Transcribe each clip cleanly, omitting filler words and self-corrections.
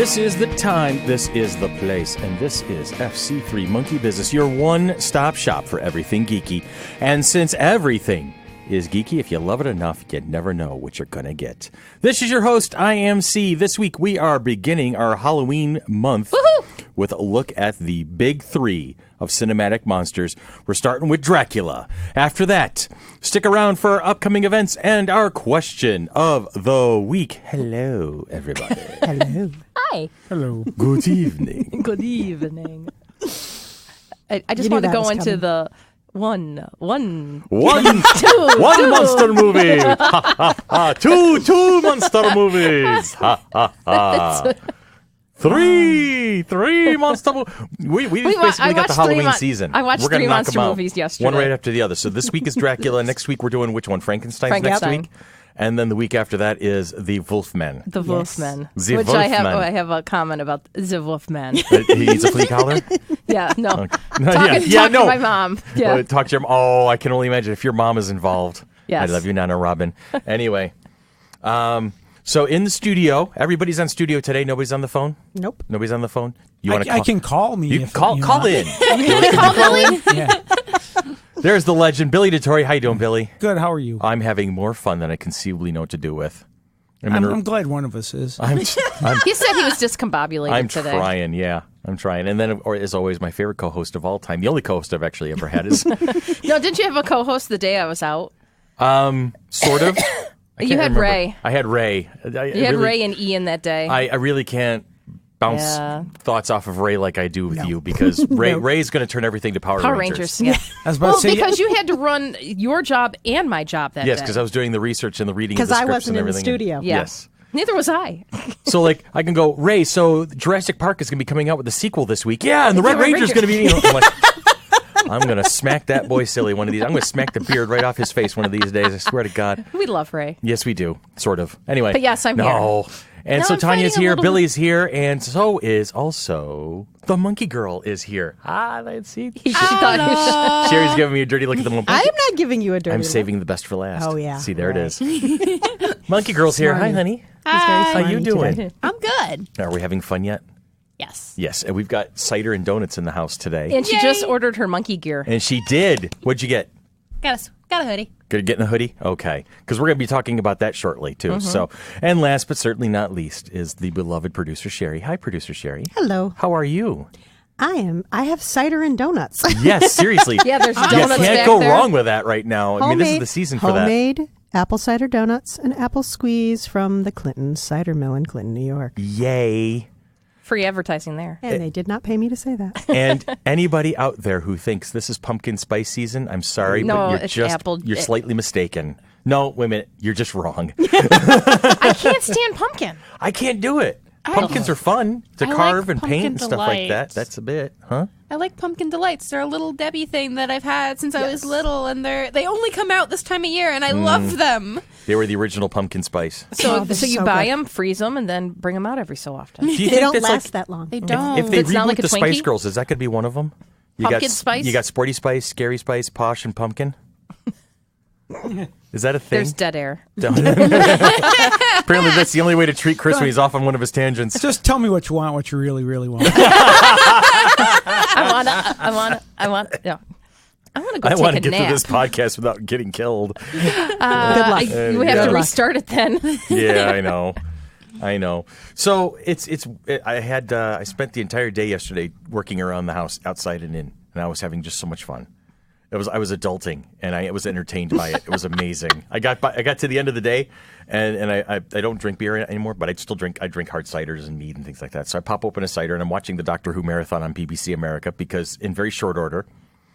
This is the time, this is the place, and this is FC3 Monkey Business, your one-stop shop for everything geeky. And since everything is geeky, if you love it enough, you never know what you're going to get. This is your host, I am C. This week we are beginning our Halloween month with a look at the big three of cinematic monsters. We're starting with Dracula. After that, stick around for our upcoming events and our question of the week. Hello, everybody. Hello. Hi. Hello. Good evening. Good evening. I just want to go into the one monster movie. Two monster movies. Three monster movies. We basically got the Halloween season. I watched 3 monster movies yesterday. One right after the other. So this week is Dracula. Next week we're doing which one? Frankenstein next week. And then the week after that is the Wolfman. The Wolfman. The which Wolfman. I have a comment about the Wolfman. He eats a flea collar? Yeah, no. Okay. Talk to my mom. Yeah. Talk to your mom. Oh, I can only imagine if your mom is involved. Yes. I love you, Nana Robin. Anyway, so in the studio, everybody's on studio today. Nobody's on the phone? Nope. Nobody's on the phone? You want to I can call me. You can call in. Call Billy? Yeah. There's the legend, Billy DeTore. How you doing, Billy? Good. How are you? I'm having more fun than I conceivably know what to do with. I'm glad one of us is. He said he was discombobulated today. I'm trying, yeah. I'm trying. And then, as always, my favorite co-host of all time, the only co-host I've actually ever had is... No, didn't you have a co-host the day I was out? Sort of. You had remember. Ray. I had Ray. You had Ray and Ian that day. I really can't bounce thoughts off of Ray like I do with you because Ray's going to turn everything to Power Rangers. Yeah. I was about to say, because you had to run your job and my job that day. Yes, because I was doing the research and the reading of the Because I scripts wasn't and in the everything. studio. Yeah. Yes. Neither was I. So, I can go, Ray, so Jurassic Park is going to be coming out with a sequel this week. Yeah, and the Red Ranger's going to be... I'm like, I'm going to smack that boy silly one of these. I'm going to smack the beard right off his face one of these days. I swear to God. We love Ray. Yes, we do. Sort of. Anyway. But yes, I'm here. No. And No, so I'm Tanya's fighting a here, little- Billy's here, and so is also the Monkey Girl is here. Let's see. She thought Sherry's giving me a dirty look at the little I am not giving you a dirty I'm look. saving the best for last. Oh, yeah. See, there Right. it is. Monkey Girl's here. Hi, honey. Hi. How you doing? Today. I'm good. Are we having fun yet? Yes. Yes, and we've got cider and donuts in the house today. And she Yay. just ordered her monkey gear. And she did. What'd you get? Got a hoodie. Gonna get in a hoodie? Okay. Because we're going to be talking about that shortly, too. So, and last but certainly not least is the beloved producer, Sherry. Hi, producer Sherry. Hello. How are you? I have cider and donuts. Yes, seriously. Yeah, there's You donuts can't back go there. wrong with that right now. I mean, this is the season for that. Homemade apple cider donuts and apple squeeze from the Clinton Cider Mill in Clinton, New York. Yay. Free advertising there. And they did not pay me to say that. And anybody out there who thinks this is pumpkin spice season, I'm sorry, No, but it's you're slightly mistaken. No, wait a minute. You're just wrong. I can't stand pumpkin. I can't do it. Pumpkins are fun to I carve like and paint and pumpkin stuff like that. delights. That's a bit, huh? I like pumpkin delights. They're a little Debbie thing that I've had since I was little, and they only come out this time of year, and I love them. They were the original pumpkin spice. So, they're so you so buy good. them, freeze them, and then bring them out every so often. Do you They don't that's last like, that long. They don't. if they It's not reboot like a the Spice Twinkie? Girls, is that going to be one of them? Pumpkin spice? You got Sporty Spice, Scary Spice, Posh, and Pumpkin? Is that a thing? There's dead air. Apparently that's the only way to treat Chris when he's off on one of his tangents. just tell me what you want, what you really, really want. I want to go I take want to a get nap. through this podcast without getting killed. Good luck. We have Good to luck. restart it then. Yeah, I know. So I spent the entire day yesterday working around the house, outside and in, and I was having just so much fun. I was adulting, and I was entertained by it. It was amazing. I got to the end of the day, and I don't drink beer anymore, but I drink hard ciders and mead and things like that. So I pop open a cider, and I'm watching the Doctor Who marathon on BBC America because in very short order,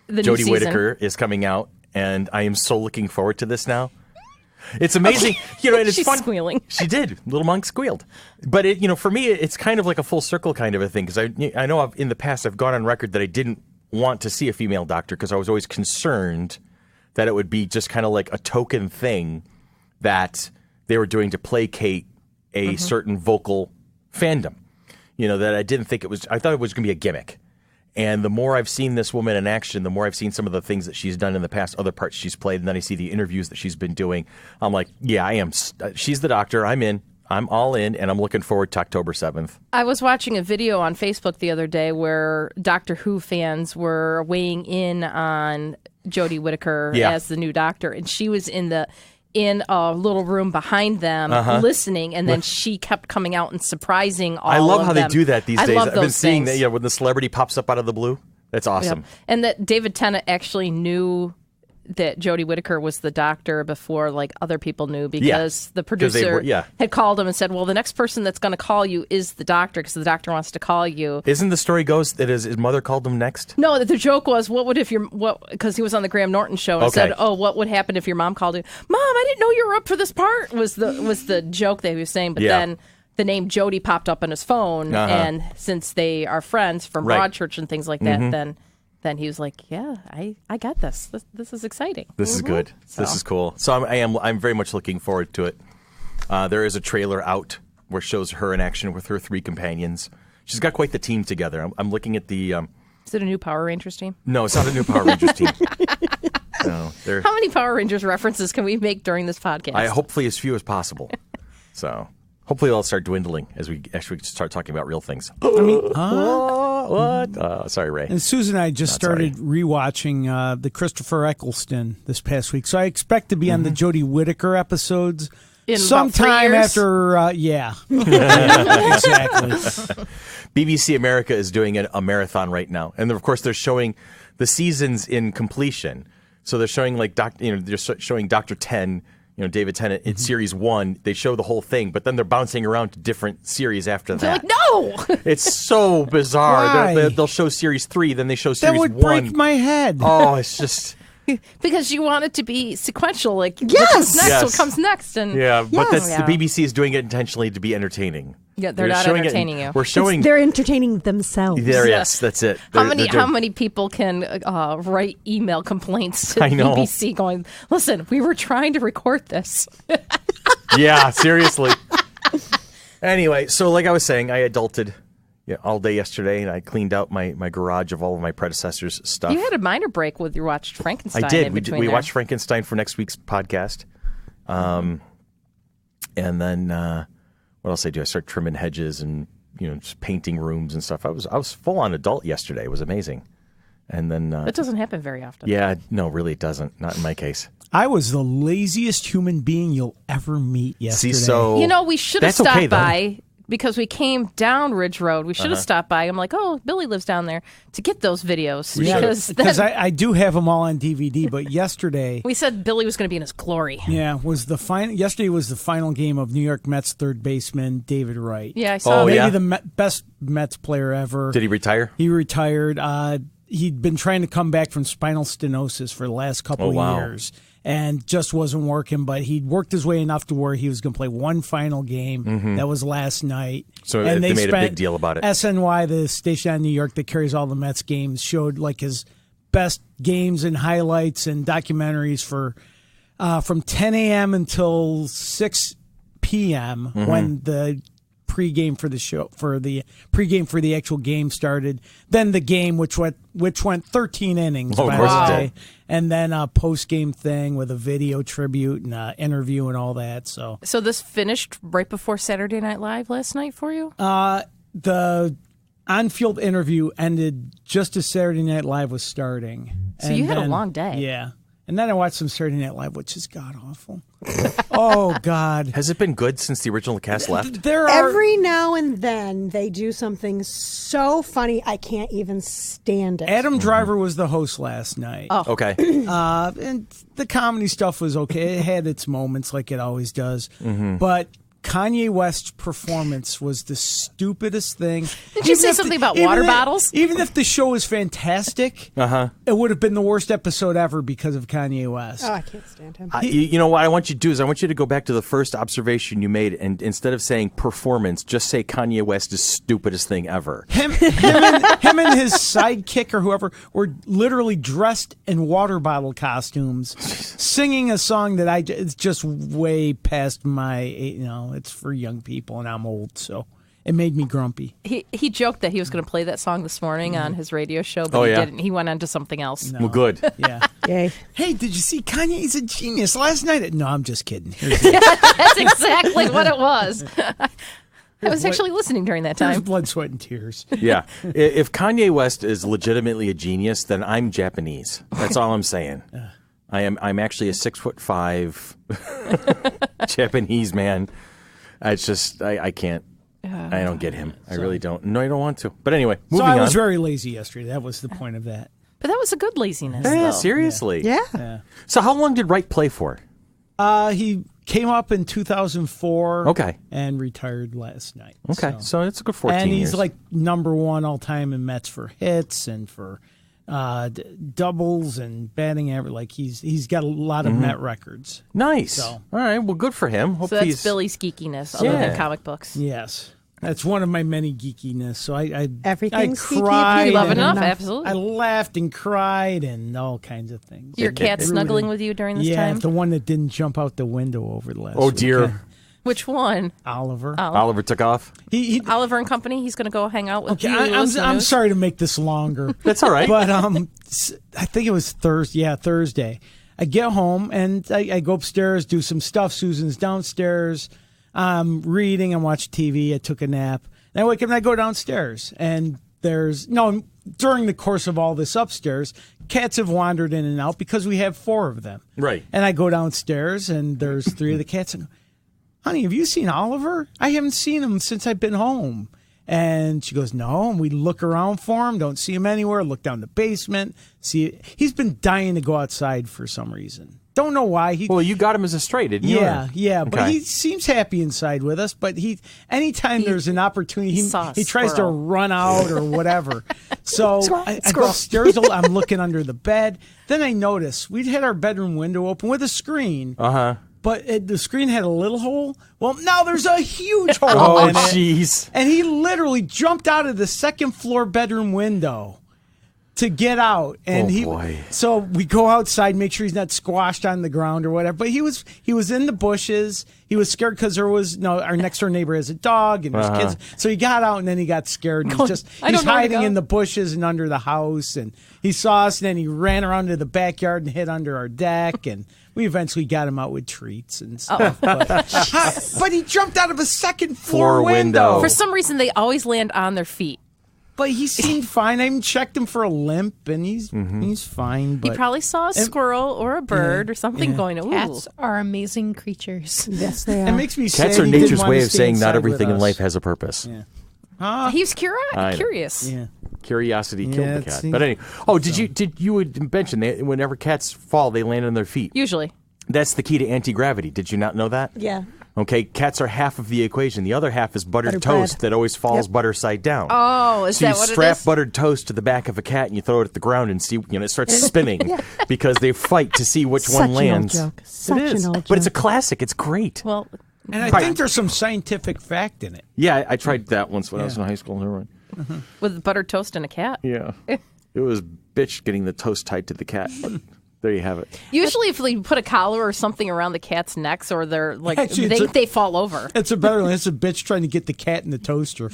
The new Jodie season. Whittaker is coming out, and I am so looking forward to this now. It's amazing, and it's She's fun. squealing. She did. Little Monk squealed. But for me, it's kind of like a full circle kind of a thing because I know in the past I've gone on record that I didn't want to see a female doctor because I was always concerned that it would be just kind of like a token thing that they were doing to placate a certain vocal fandom. That I didn't think it was. I thought it was going to be a gimmick. And the more I've seen this woman in action, the more I've seen some of the things that she's done in the past, other parts she's played, and then I see the interviews that she's been doing. I'm like, yeah, I am. She's the doctor. I'm in. I'm all in, and I'm looking forward to October 7th. I was watching a video on Facebook the other day where Doctor Who fans were weighing in on Jodie Whittaker as the new Doctor, and she was in a little room behind them listening, and then she kept coming out and surprising all of them. I love how they do that these days. Love I've been seeing things. that when the celebrity pops up out of the blue. That's awesome. Yep. And that David Tennant actually knew that Jodie Whittaker was the Doctor before other people knew, because the producer had called him and said, well, the next person that's going to call you is the Doctor, because the Doctor wants to call you. Isn't the story goes that his mother called him next? No, the joke was, because he was on the Graham Norton show and said, oh, what would happen if your mom called you? Mom, I didn't know you were up for this part, was the joke that he was saying. But then the name Jodie popped up on his phone, and since they are friends from Broadchurch and things like that, then he was like, yeah, I got this. This is exciting. This is good. So. This is cool. So I'm very much looking forward to it. There is a trailer out where it shows her in action with her 3 companions. She's got quite the team together. I'm looking at the... Is it a new Power Rangers team? No, it's not a new Power Rangers team. No, how many Power Rangers references can we make during this podcast? Hopefully as few as possible. So... Hopefully, they'll start dwindling as we actually start talking about real things. I mean, what? Sorry, Ray. And Susan and I just started rewatching the Christopher Eccleston this past week, so I expect to be on the Jodie Whittaker episodes in sometime after. Exactly. BBC America is doing a marathon right now, and of course they're showing the seasons in completion. So they're showing they're showing Dr. 10. David Tennant in Series 1, they show the whole thing, but then they're bouncing around to different series after that. They're like, no! It's so bizarre. Why? They'll show Series 3, then they show Series 1. That would break my head. Oh, it's just... Because you want it to be sequential, Yes! What comes next. And but the BBC is doing it intentionally to be entertaining. Yeah, they're not entertaining you. We're showing... They're entertaining themselves. Yes, that's it. How many people can write email complaints to BBC going, listen, we were trying to record this. Yeah, seriously. Anyway, so like I was saying, I adulted all day yesterday, and I cleaned out my garage of all of my predecessors' stuff. You had a minor break with you watched Frankenstein. I did. We watched Frankenstein for next week's podcast. And then... what else I do? I start trimming hedges and just painting rooms and stuff. I was full on adult yesterday. It was amazing. And then that doesn't happen very often. Yeah, no, really, it doesn't. Not in my case. I was the laziest human being you'll ever meet yesterday. See, so we should have stopped by. Because we came down Ridge Road. We should have stopped by. I'm like, oh, Billy lives down there, to get those videos. Because I do have them all on DVD, but yesterday... we said Billy was going to be in his glory. Yeah, yesterday was the final game of New York Mets third baseman David Wright. Yeah, I saw maybe the best Mets player ever. Did he retire? He retired. He'd been trying to come back from spinal stenosis for the last couple of years. And just wasn't working, but he'd worked his way enough to where he was going to play one final game. That was last night. So and they made a big deal about it. SNY, the station out in New York that carries all the Mets games, showed his best games and highlights and documentaries for from 10 a.m. until 6 p.m. When the pregame for the show pregame for the actual game started. Then the game, which went 13 innings, of course it did. And then a post-game thing with a video tribute and interview and all that. So this finished right before Saturday Night Live last night for you? The on-field interview ended just as Saturday Night Live was starting. So you had a long day. Yeah. And then I watched some Saturday Night Live, which is god-awful. Oh, God. Has it been good since the original cast left? Every now and then they do something so funny I can't even stand it. Adam Driver was the host last night. Oh. Okay. And the comedy stuff was okay. It had its moments like it always does. But Kanye West's performance was the stupidest thing. Did you say something about water bottles? Even if the show is fantastic, it would have been the worst episode ever because of Kanye West. Oh, I can't stand him. You know what I want you to do is I want you to go back to the first observation you made, and instead of saying performance, just say Kanye West is stupidest thing ever. Him and his sidekick or whoever were literally dressed in water bottle costumes, singing a song that it's just way past my, it's for young people, and I'm old, so it made me grumpy. He joked that he was going to play that song this morning on his radio show, but he didn't. He went on to something else. No. Well, good. Yeah. Yay. Hey, did you see Kanye's a genius last night? No, I'm just kidding. That's exactly what it was. I was actually listening during that There's time. blood, sweat, and tears. Yeah. If Kanye West is legitimately a genius, then I'm Japanese. That's all I'm saying. I'm actually a 6'5" Japanese man. It's just I can't. I don't get him. I really don't. No, I don't want to. But anyway, moving on. So I was very lazy yesterday. That was the point of that. But that was a good laziness, Yeah, though. seriously. Yeah. So how long did Wright play for? He came up in 2004. Okay. And retired last night. Okay, so it's a good 14 and he's years. like number one all time in Mets for hits and for doubles and batting average. Like he's got a lot of Met records. Nice. So- All right, well, good for him. Hope So that's he's Billy's geekiness, other Yeah. than comic books. Yes, that's one of my many geekiness. So I Everything's geeky if you cried. Love and enough, enough. absolutely. I laughed and cried and all kinds of things. Your cat snuggling with you during this Yeah, time? the one that didn't jump out the window over the last. Oh dear. weekend. Which one? Oliver. Oliver took off. He Oliver and Company? He's going to go hang out with Okay, you. I'm sorry to make this longer. That's all right. But I think it was Thursday. Yeah, Thursday. I get home and I go upstairs, do some stuff. Susan's downstairs. I'm reading. I'm watching TV. I took a nap. And I wake up and I go downstairs. And during the course of all this upstairs, cats have wandered in and out because we have 4 of them. Right. And I go downstairs and there's 3 of the cats. And I go, honey, have you seen Oliver? I haven't seen him since I've been home. And she goes, no. And we look around for him, don't see him anywhere. Look down the basement. He's been dying to go outside for some reason. Don't know why. Well, you got him as a stray, didn't you? Yeah. But Okay. he seems happy inside with us. But anytime there's an opportunity, he tries to squirrel. run out or whatever. So I go upstairs. I'm looking under the bed. Then I notice we'd had our bedroom window open with a screen. Uh-huh. But the screen had a little hole. Well, now there's a huge hole Oh, in it. jeez. And he literally jumped out of the second floor bedroom window to get out. And boy. So we go outside, make sure he's not squashed on the ground or whatever. But he was in the bushes. He was scared because our next door neighbor has a dog and there's kids. So he got out and then he got scared. And he's hiding in the bushes and under the house. And he saw us and then he ran around to the backyard and hid under our deck. And we eventually got him out with treats and stuff. But he jumped out of a second floor window. For some reason, they always land on their feet. But he seemed fine. I even checked him for a limp, and he's fine. But He probably saw a squirrel or a bird or something going, ooh. Cats are amazing creatures. Yes, they it are. makes me sad Cats are he didn't nature's want way to of stay saying not inside everything with in us. life has a purpose. Yeah. He was I know. curious. Yeah. Curiosity killed Yeah, the it cat. seems- But anyway, did you mention that whenever cats fall, they land on their feet? Usually. That's the key to anti-gravity. Did you not know that? Yeah. Okay, cats are half of the equation. The other half is buttered Buttered toast bread. that always falls Yep. butter side down. Oh, is So that you what strap it is? buttered toast to the back of a cat and you throw it at the ground and see, it starts spinning because they fight to see which Such one an old lands. joke. Such It is, an old but it's a joke. classic. It's great. Well, And I think there's some scientific fact in it. Yeah, I tried that once when I was in high school. with buttered toast and a cat. Yeah, it was bitch getting the toast tied to the cat. But there you have it. Usually, if they put a collar or something around the cat's necks, or they're like Actually, it's they fall over. It's a better one. It's a bitch trying to get the cat in the toaster. On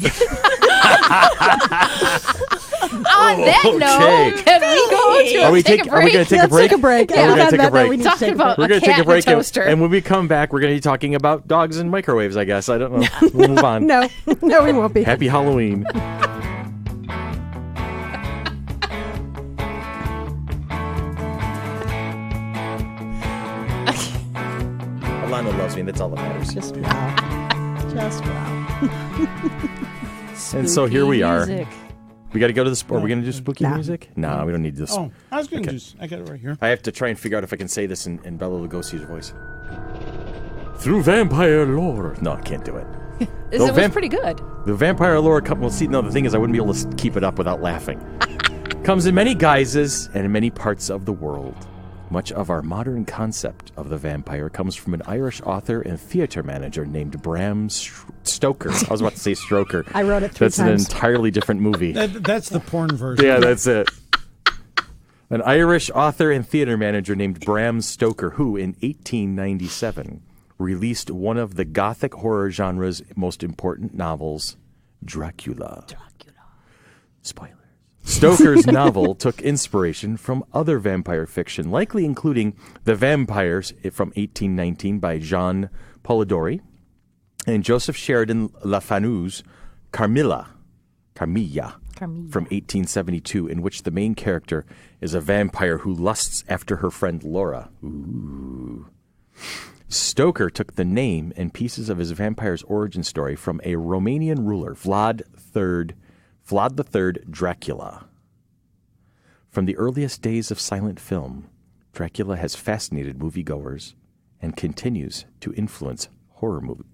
that note, can we go to Are we take a break? going to take a Let's break? take a break. Yeah, we're After going to take a that, break. we need to Talking take a break. about We're going to cat take a break, and a toaster. and when we come back, we're going to be talking about dogs and microwaves. I guess I don't know. We'll move on. No, we won't be. Happy Halloween. Alana loves me. That's all that matters. Just wow. Just wow. And so here we are. Music. We got to go to the. Are we going to do spooky Nah. music? No, we don't need this. Oh, I was going to I got it right here. I have to try and figure out if I can say this in Bela Lugosi's voice. Through vampire lore. No, I can't do it. It The was pretty good. The vampire lore well, see, no, the thing is I wouldn't be able to keep it up without laughing. Comes in many guises and in many parts of the world. Much of our modern concept of the vampire comes from an Irish author and theater manager named Bram Stoker. I was about to say Stroker. I wrote it 3 That's times. an entirely different movie. That's the porn version. Yeah, that's it. An Irish author and theater manager named Bram Stoker, who in 1897 released one of the Gothic horror genre's most important novels, Dracula. Spoilers. Stoker's novel took inspiration from other vampire fiction, likely including The Vampires from 1819 by Jean Polidori and Joseph Sheridan Le Fanu's Carmilla from 1872, in which the main character is a vampire who lusts after her friend Laura. Ooh. Stoker took the name and pieces of his vampire's origin story from a Romanian ruler, Vlad III Dracula. From the earliest days of silent film, Dracula has fascinated moviegoers and continues to influence horror movie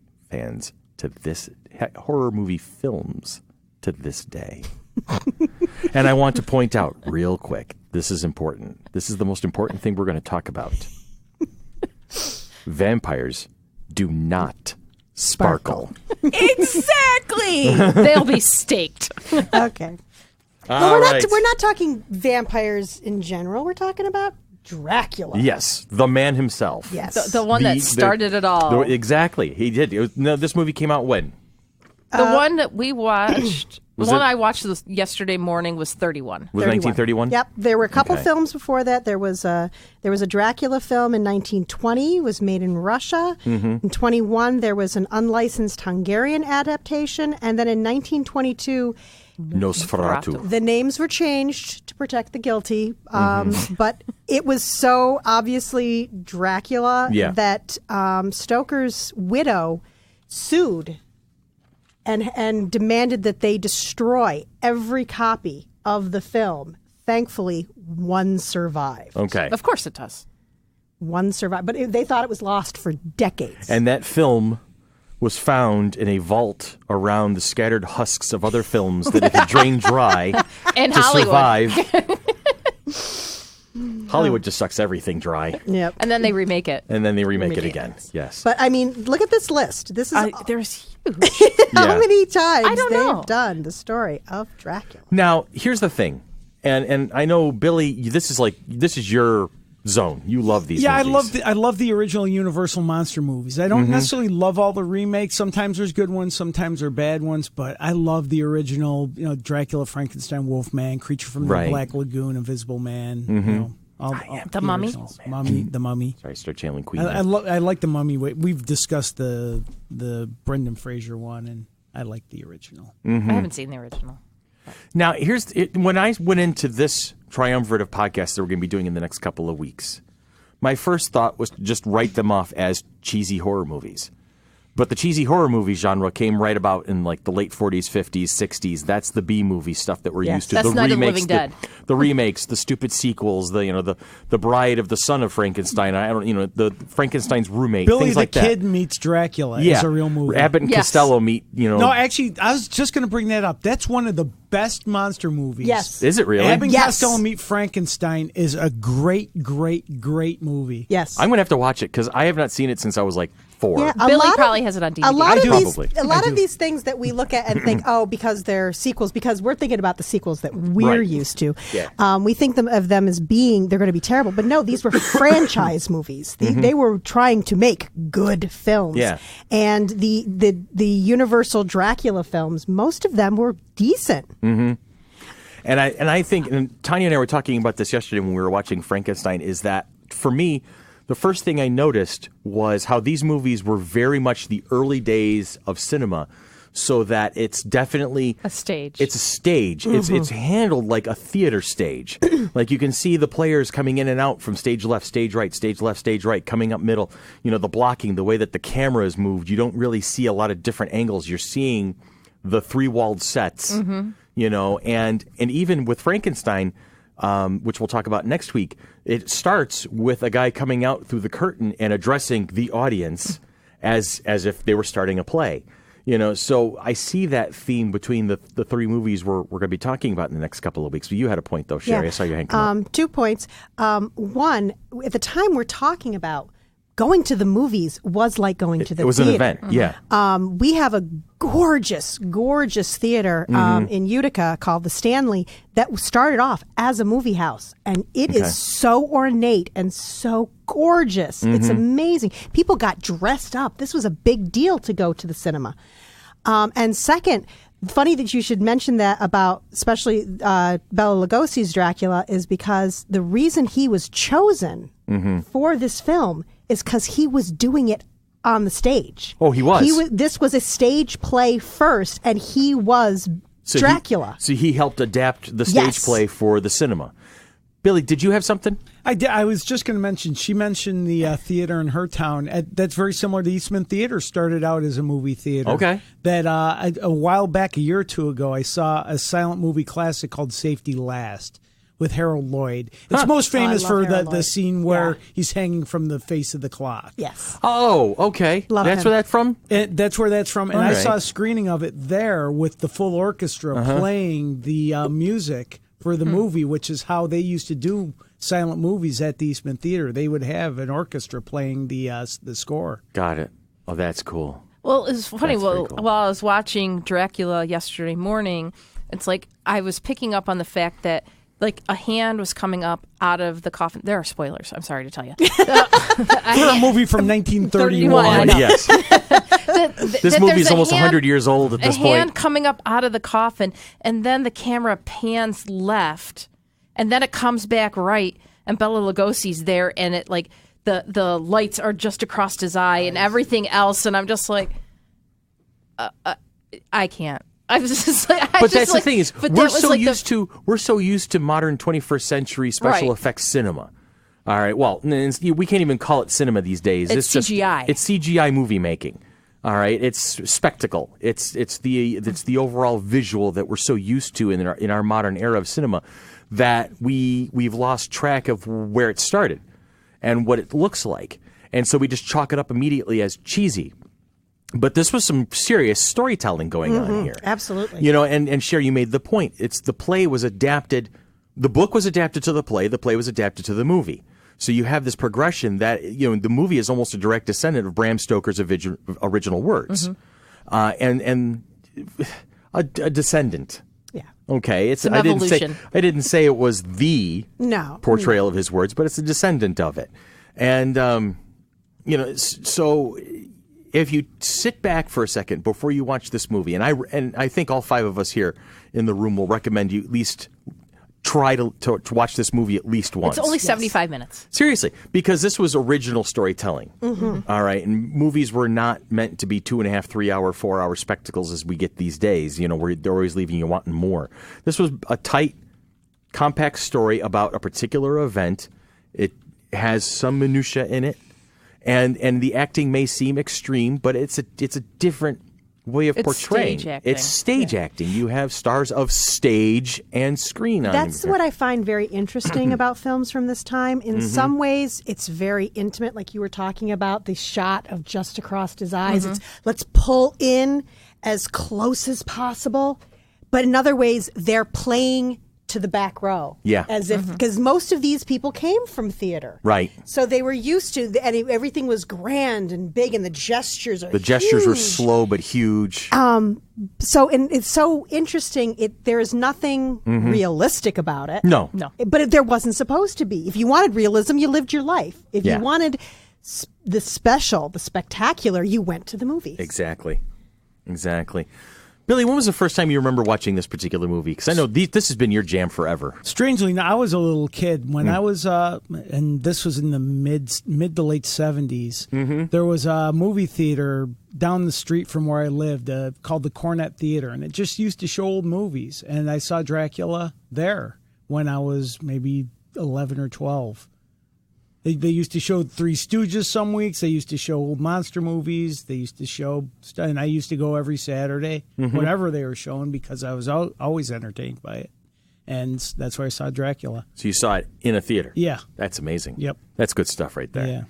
films to this day. And I want to point out real quick, this is important. This is the most important thing we're going to talk about. Vampires do not sparkle. Exactly. They'll be staked. Okay. We're not talking vampires in general. We're talking about Dracula. Yes, the man himself. Yes. The one that started it all. Exactly. He did. This movie came out when? The one that we watched, I watched yesterday morning was 31. Was 1931? Yep. There were a couple films before that. There was a Dracula film in 1920. It was made in Russia. Mm-hmm. In 21, there was an unlicensed Hungarian adaptation. And then in 1922... Nosferatu. The names were changed to protect the guilty, but it was so obviously Dracula that Stoker's widow sued and demanded that they destroy every copy of the film. Thankfully, one survived. Okay. Of course it does. One survived, but they thought it was lost for decades. And that film was found in a vault around the scattered husks of other films that it had drained dry and to Hollywood. survive. Hollywood just sucks everything dry. Yep. And then they remake it. And then they remake it again. Yes. But I mean, look at this list. This is there's huge. how many times I don't know. they've done the story of Dracula. Now, here's the thing. And I know, Billy, this is your zone. You love these movies. I love the original Universal monster movies. I don't necessarily love all the remakes. Sometimes there's good ones, sometimes there are bad ones, but I love the original, Dracula, Frankenstein, Wolfman, Creature from the Black Lagoon, Invisible Man, all The Mummy. The Mummy. Sorry, start channeling Queen. I like the Mummy. We've discussed the Brendan Fraser one, and I like the original. I haven't seen the original. Now, when I went into this triumvirate of podcasts that we're going to be doing in the next couple of weeks, my first thought was to just write them off as cheesy horror movies. But the cheesy horror movie genre came right about in like the late 40s, 50s, 60s. That's the B-movie stuff that we're used to. That's the Night of the remakes, Living Dead. The remakes, the stupid sequels, the Bride of the Son of Frankenstein. The Frankenstein's roommate, Billy things the like that. Kid meets Dracula is a real movie. Abbott and Costello meet. No, actually, I was just going to bring that up. That's one of the best monster movies. Yes. Is it really? Abbott and Costello meet Frankenstein is a great, great, great movie. Yes. I'm going to have to watch it because I have not seen it since I was like 4. Yeah, Billy probably has it on DVD. A lot Probably. of these things that we look at and think, because they're sequels, because we're thinking about the sequels that we're used to. Yeah. We think of them as being, they're going to be terrible. But no, these were franchise movies. They were trying to make good films. Yeah. And the Universal Dracula films, most of them were decent. Mm-hmm. And I think, and Tanya and I were talking about this yesterday when we were watching Frankenstein, is that for me, the first thing I noticed was how these movies were very much the early days of cinema, so that it's definitely a stage. It's a stage. It's handled like a theater stage. Like you can see the players coming in and out from stage left, stage right, stage left, stage right, coming up middle. The blocking, the way that the camera is moved. You don't really see a lot of different angles. You're seeing the three-walled sets, and even with Frankenstein, which we'll talk about next week, it starts with a guy coming out through the curtain and addressing the audience as if they were starting a play. So I see that theme between the three movies we're going to be talking about in the next couple of weeks. But you had a point, though, Sherry. I saw your hand come up. 2 points. One, at the time we're talking about, going to the movies was like going to the theater. It was an event, yeah. We have a gorgeous, gorgeous theater in Utica called the Stanley that started off as a movie house. And it is so ornate and so gorgeous. It's amazing. People got dressed up. This was a big deal to go to the cinema. And second, Funny that you should mention that about especially Bela Lugosi's Dracula is because the reason he was chosen for this film is because he was doing it on the stage. Oh, he was? This was a stage play first, and he was Dracula. So he helped adapt the stage play for the cinema. Billy, did you have something? I was just going to mention, she mentioned the theater in her town. That's very similar to Eastman Theater. Started out as a movie theater. Okay. That a while back, a year or two ago, I saw a silent movie classic called Safety Last with Harold Lloyd. It's most famous for the scene where he's hanging from the face of the clock. Yes. Oh, okay. That's where that's from? That's where that's from. And I saw a screening of it there with the full orchestra playing the music for the movie, which is how they used to do silent movies at the Eastman Theater. They would have an orchestra playing the score. Got it. Oh, that's cool. Well, it's funny. Cool. While I was watching Dracula yesterday morning, it's like I was picking up on the fact that like a hand was coming up out of the coffin. There are spoilers. I'm sorry to tell you. For a movie from 1931. Yes. This movie is almost 100 years old at this point. A hand coming up out of the coffin, and then the camera pans left, and then it comes back right, and Bela Lugosi's there, and it like the lights are just across his eye and everything else, and I'm just like, I can't. I was just like, but that's the thing is, we're so used to modern 21st century special effects cinema. All right, well, we can't even call it cinema these days. It's CGI. It's CGI movie making. All right, it's spectacle. It's the overall visual that we're so used to in our modern era of cinema that we've lost track of where it started and what it looks like, and so we just chalk it up immediately as cheesy. But this was some serious storytelling going on here. Absolutely. You know, and Cher, you made the point. The play was adapted. The book was adapted to the play. The play was adapted to the movie. So you have this progression that, the movie is almost a direct descendant of Bram Stoker's original works. And a descendant. Yeah. Okay. It's an evolution. I didn't say it was the portrayal of his words, but it's a descendant of it. And, so if you sit back for a second before you watch this movie, and I think all five of us here in the room will recommend you at least try to watch this movie at least once. It's only 75 minutes. Seriously, because this was original storytelling. All right, and movies were not meant to be 2.5, 3 hour, 4 hour spectacles as we get these days. Where they're always leaving you wanting more. This was a tight, compact story about a particular event. It has some minutia in it. And the acting may seem extreme, but it's a different way of portraying. Stage acting. It's stage acting. You have stars of stage and screen on That's what I find very interesting about films from this time. In some ways, it's very intimate, like you were talking about, the shot of just across his eyes. It's let's pull in as close as possible. But in other ways, they're playing to the back row. Yeah. As if, because most of these people came from theater. Right. So they were used to, and everything was grand and big, and the gestures are gestures were huge. slow but huge. So, and it's so interesting. there is nothing realistic about it. No. But there wasn't supposed to be. If you wanted realism, you lived your life. If you wanted the special, the spectacular, you went to the movies. Exactly. Billy, when was the first time you remember watching this particular movie? Because I know this has been your jam forever. Strangely, I was a little kid when I was, and this was in the mid to late 70s. There was a movie theater down the street from where I lived called the Cornet Theater, and it just used to show old movies. And I saw Dracula there when I was maybe 11 or 12. They used to show Three Stooges some weeks. They used to show old monster movies. They used to show, and I used to go every Saturday, whenever they were showing, because I was always entertained by it. And that's where I saw Dracula. So you saw it in a theater? Yeah. That's amazing. Yep. That's good stuff right there. Yeah.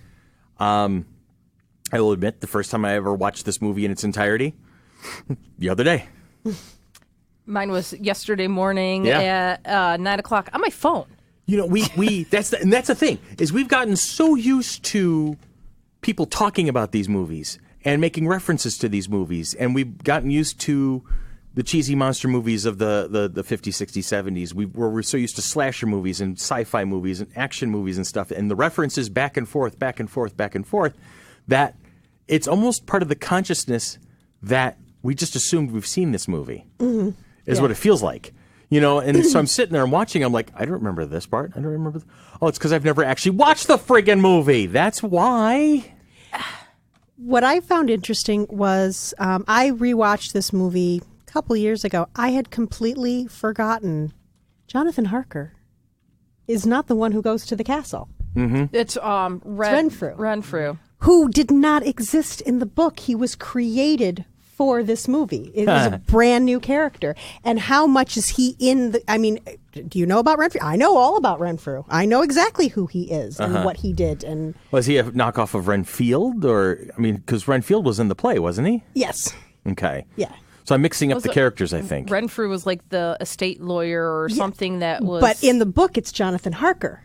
I will admit, the first time I ever watched this movie in its entirety, the other day. Mine was yesterday morning at 9 o'clock on my phone. That's the thing, is we've gotten so used to people talking about these movies and making references to these movies, and we've gotten used to the cheesy monster movies of the 50s, 60s, 70s. We're so used to slasher movies and sci-fi movies and action movies and stuff, and the references back and forth, that it's almost part of the consciousness that we just assumed we've seen this movie, is what it feels like. You know, and so I'm sitting there and watching. I'm like, I don't remember this part. I don't remember. Oh, it's because I've never actually watched the friggin' movie. That's why. What I found interesting was I rewatched this movie a couple years ago. I had completely forgotten Jonathan Harker is not the one who goes to the castle. Mm-hmm. It's Renfrew. Renfrew. Who did not exist in the book. He was created for this movie. It was a brand new character. And how much is he in the... I mean, do you know about Renfrew? I know all about Renfrew. I know exactly who he is and what he did. And was he a knockoff of Renfield? Or, I mean, because Renfield was in the play, wasn't he? Yes. Okay. Yeah. So I'm mixing up the characters, I think. Renfrew was like the estate lawyer or something that was... But in the book, it's Jonathan Harker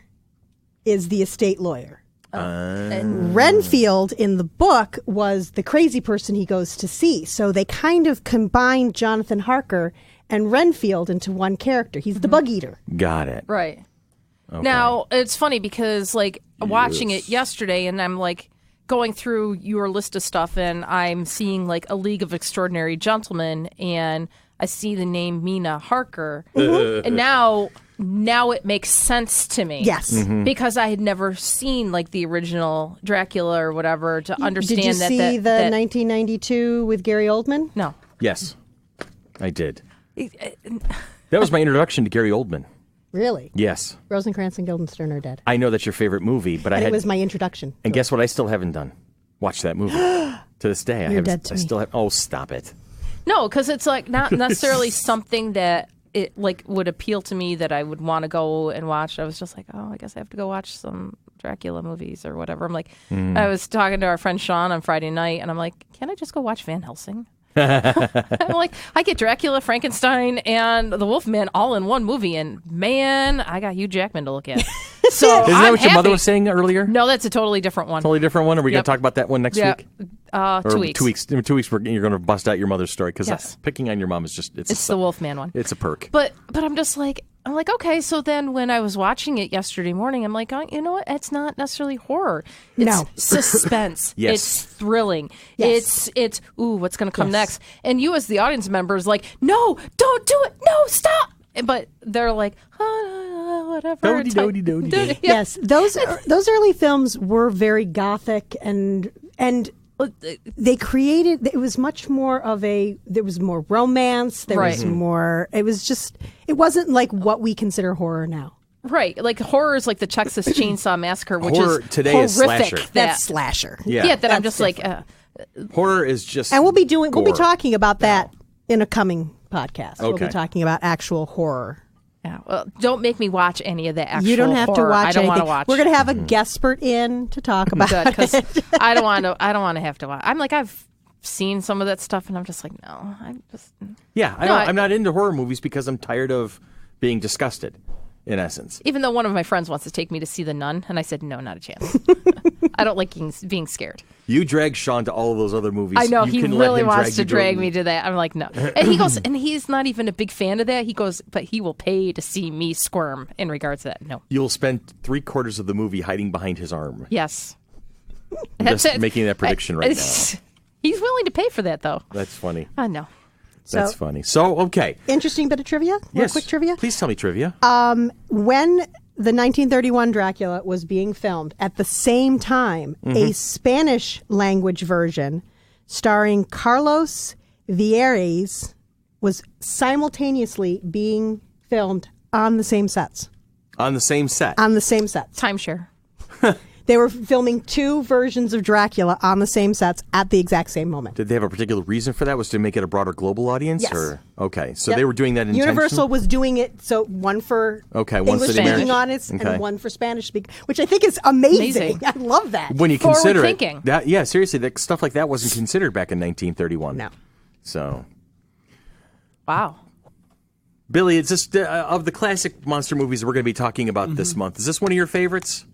is the estate lawyer. And Renfield in the book was the crazy person he goes to see. So they kind of combined Jonathan Harker and Renfield into one character. He's the bug eater. Got it. Right. Okay. Now, it's funny because, like, watching it yesterday, and I'm, like, going through your list of stuff, and I'm seeing, like, A League of Extraordinary Gentlemen, and I see the name Mina Harker. And now it makes sense to me. Yes. Because I had never seen, like, the original Dracula or whatever to understand that. Did you see the 1992 with Gary Oldman? No. Yes, I did. That was my introduction to Gary Oldman. Really? Yes. Rosencrantz and Guildenstern are dead. I know that's your favorite movie, but it was my introduction. And guess what? I still haven't done. Watch that movie to this day. You're dead to me. Still have. Oh, stop it. No, because it's like not necessarily something that it like would appeal to me that I would want to go and watch. I was just like, oh, I guess I have to go watch some Dracula movies or whatever. I'm like, I was talking to our friend Sean on Friday night, and I'm like, can I just go watch Van Helsing? I'm like, I get Dracula, Frankenstein, and the Wolfman all in one movie, and man, I got Hugh Jackman to look at. So isn't that what your mother was saying earlier? No, that's a totally different one. Totally different one? Are we going to talk about that one next week? 2 weeks. 2 weeks. In 2 weeks, you're going to bust out your mother's story, because picking on your mom is just... It's the Wolfman one. It's a perk. But I'm just like... I'm like, okay, so then when I was watching it yesterday morning, I'm like, oh, you know what? It's not necessarily horror. It's suspense. Yes. It's thrilling. Yes. It's ooh, what's going to come next? And you as the audience member is like, no, don't do it. No, stop. But they're like, whatever. Dody. Yes, those early films were very gothic and they created. It was much more of a. There was more romance. There was more. It was just. It wasn't like what we consider horror now. Right, like horror is like the Texas Chainsaw Massacre, which horror is today horrific. Is slasher. That's slasher. Yeah, that I'm just different. like. Horror is just. And we'll be talking about that in a coming podcast. Okay. We'll be talking about actual horror. Yeah, well, don't make me watch any of the actual. You don't have horror. to watch. I don't want to anything. watch. We're going to have a guest-spert in to talk about Good, because it. I don't want to. I don't want to have to watch. I'm like, I've seen some of that stuff, and I'm just like, no. I'm just. Yeah, I'm not into horror movies because I'm tired of being disgusted. In essence, even though one of my friends wants to take me to see The Nun, and I said no, not a chance. I don't like being scared. You drag Sean to all of those other movies. I know he really wants to drag me to that. I'm like, no, and he goes, and he's not even a big fan of that. He goes, but he will pay to see me squirm in regards to that. No, you'll spend 3/4 of the movie hiding behind his arm. Yes, that's just making that prediction right now. He's willing to pay for that, though. That's funny. I know. That's funny. So, okay. Interesting bit of trivia? Yes. Quick trivia? Please tell me trivia. When the 1931 Dracula was being filmed, at the same time, a Spanish language version starring Carlos Vieires was simultaneously being filmed on the same sets. On the same set? On the same sets. Timeshare. They were filming 2 versions of Dracula on the same sets at the exact same moment. Did they have a particular reason for that? Was to make it a broader global audience? Yes. Or? Okay, so they were doing that intentionally? Universal was doing it, so one for English-speaking audience and one for Spanish-speaking, which I think is amazing. I love that. When you consider it. Thinking. Yeah, seriously, stuff like that wasn't considered back in 1931. No. So. Wow. Billy, it's just of the classic monster movies that we're going to be talking about this month. Is this one of your favorites?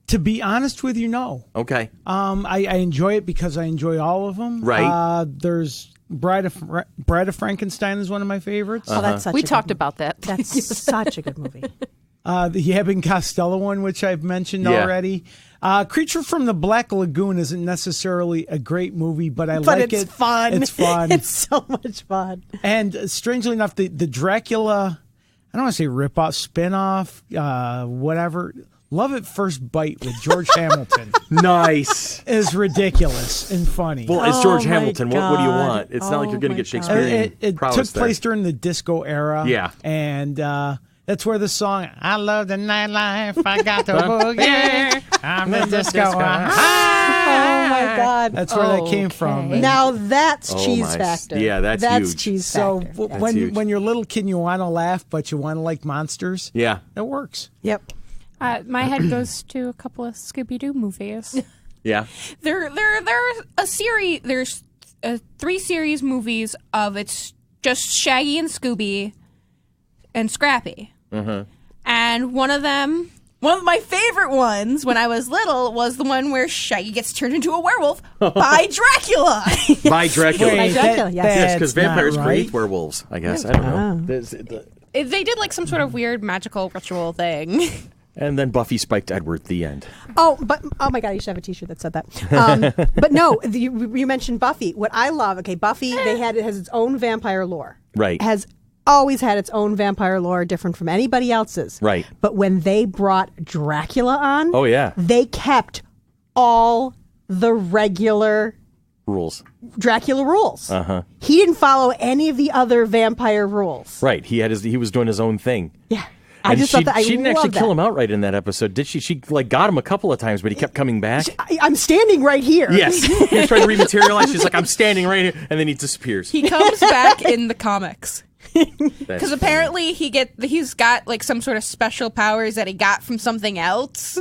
To be honest with you, no. Okay. I enjoy it because I enjoy all of them. Right. There's Bride of Frankenstein is one of my favorites. Oh, that's such we a talked good about that. That's such a good movie. The Abbott and Costello one, which I've mentioned already. Creature from the Black Lagoon isn't necessarily a great movie, but like it. Fun. It's fun. It's so much fun. And strangely enough, the Dracula, I don't want to say rip-off, spin-off, whatever, Love at First Bite with George Hamilton. Nice. Is ridiculous and funny. Well, it's George Hamilton. What do you want? It's not like you're going to get Shakespearean It took place during the disco era. Yeah. And that's where the song, I love the nightlife, I got the boogie, I'm the disco. Oh, my God. That's where that came from. Now that's cheese factor. Yeah, that's huge. Cheese So factor. when you're a little kid and you want to laugh, but you want to like monsters, Yeah. it works. Yep. My head goes to a couple of Scooby-Doo movies. Yeah. There's a series. There's 3 series movies of it's just Shaggy and Scooby and Scrappy. And one of my favorite ones when I was little was the one where Shaggy gets turned into a werewolf by Dracula. By Dracula. By Dracula, yes. Yes, because vampires right. create werewolves, I guess. I don't know. They did like some sort of weird magical ritual thing. And then Buffy spiked Edward at the end. Oh my God, you should have a T-shirt that said that. But no, you mentioned Buffy. What I love, Buffy, it has its own vampire lore. Right. Has always had its own vampire lore, different from anybody else's. Right. But when they brought Dracula on, Oh, yeah. they kept all the regular Rules. Dracula rules. He didn't follow any of the other vampire rules. Right. He was doing his own thing. Yeah. And I just thought that. She didn't actually kill him out. outright in that episode, did she? She got him a couple of times, but he kept coming back. I'm standing right here. Yes. He was trying to rematerialize. She's like, I'm standing right here. And then he disappears. He comes back in the comics. Because Because apparently he's got like some sort of special powers that he got from something else.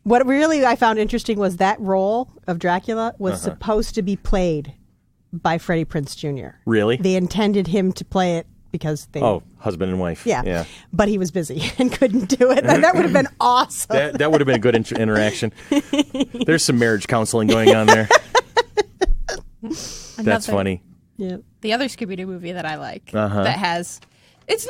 What really I found interesting was that role of Dracula was supposed to be played by Freddie Prinze Jr. Really? They intended him to play it because they... Oh, husband and wife. Yeah. But he was busy and couldn't do it. And that would have been awesome. That would have been a good interaction. There's some marriage counseling going on there. That's funny. Yeah. The other Scooby-Doo movie that I like that has it's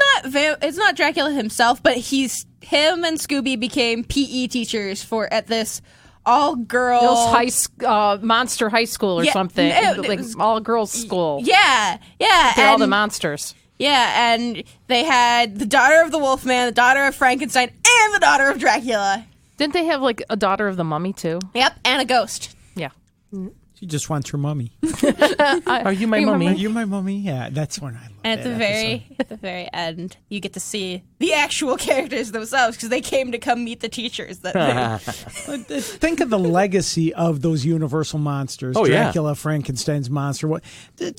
not Dracula himself, but him and Scooby became PE teachers at this all-girls monster high school or something, like all-girls school. Yeah. They're all the monsters. Yeah, and they had the daughter of the Wolfman, the daughter of Frankenstein, and the daughter of Dracula. Didn't they have like a daughter of the Mummy too? Yep, and a ghost. Yeah. She just wants her mummy. Are you my mummy? Are you my mummy? Yeah, that's when I love And at the very end, you get to see the actual characters themselves because they came to come meet the teachers. Think of the legacy of those Universal monsters. Oh, Dracula, Frankenstein's monster.